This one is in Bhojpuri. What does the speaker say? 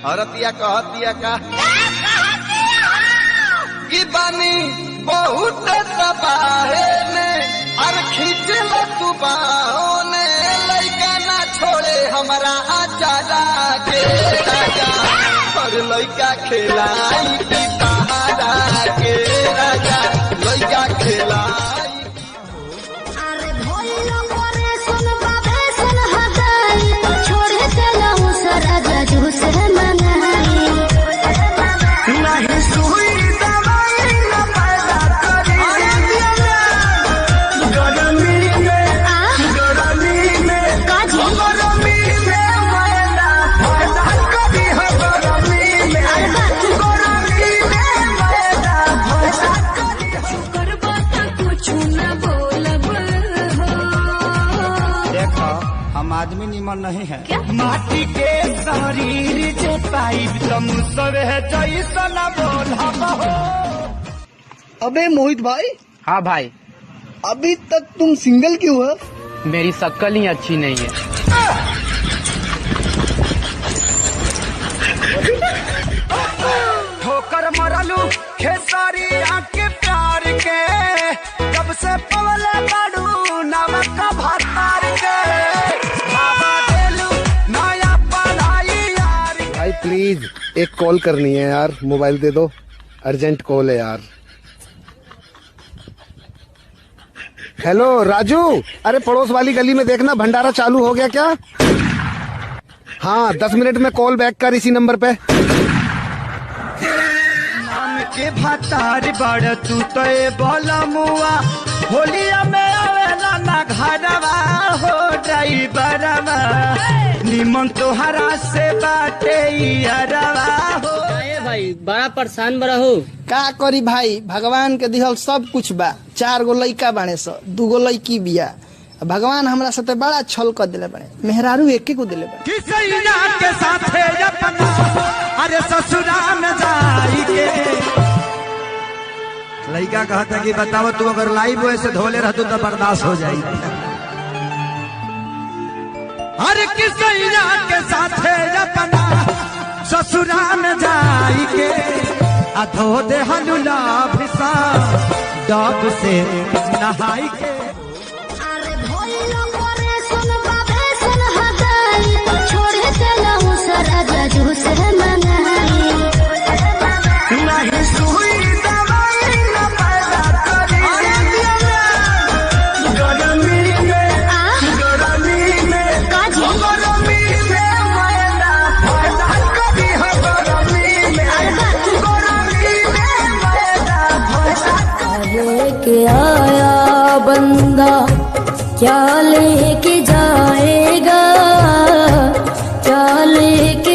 औरतिया कहतिया का कि बानी बहुत तबाहे ने और खींचल तू बाहों ने लइका ना छोड़े हमारा आचारा के राजा और लइका खिलाई की सहारा के राजा लइका खिलाई। हम आदमी निमन नहीं है क्या? माटी के शरीर जे पाइब तुम सब है जैसन बोल। अबे मोहित भाई। हाँ भाई। अभी तक तुम सिंगल क्यों हो? मेरी शक्ल ही अच्छी नहीं है। ठोकर मरलू खेसारी आके प्यार के जब से पवले बाड़ू नमक भातार के भाई प्लीज एक कॉल करनी है यार, मोबाइल दे दो, अर्जेंट कॉल है यार। हेलो राजू, अरे पड़ोस वाली गली में देखना भंडारा चालू हो गया क्या? हाँ 10 मिनट में कॉल बैक कर इसी नंबर पे। नाम के भातार बड़ तू तो बोला मुआ होलिया में आवेला ना घरवा हो ड्राइवरवा निमन तोहरा से बाटे यारवा हो। भाई बड़ा परेशान बड़ा हो का करी भाई, भगवान के दिहल सब कुछ बा। 4 गो लइका बाणे स, 2 गो लइकी बिया। भगवान हमरा साथे बड़ा छल कर दिले बाड़े, मेहरारू एके को दिले बाड़े। किसैया के साथे अपना अरे ससुराल में जाई के लइका कहता कि बताओ तू अगर लाइव वैसे धोले रहतू तो बर्दाश्त हो जाई। अरे किसैया के साथे अपना ससुराल में जाई के अधो दे हलुला भिसा डब से नहाई के। लेके आया बंदा क्या लेके जाएगा, क्या लेके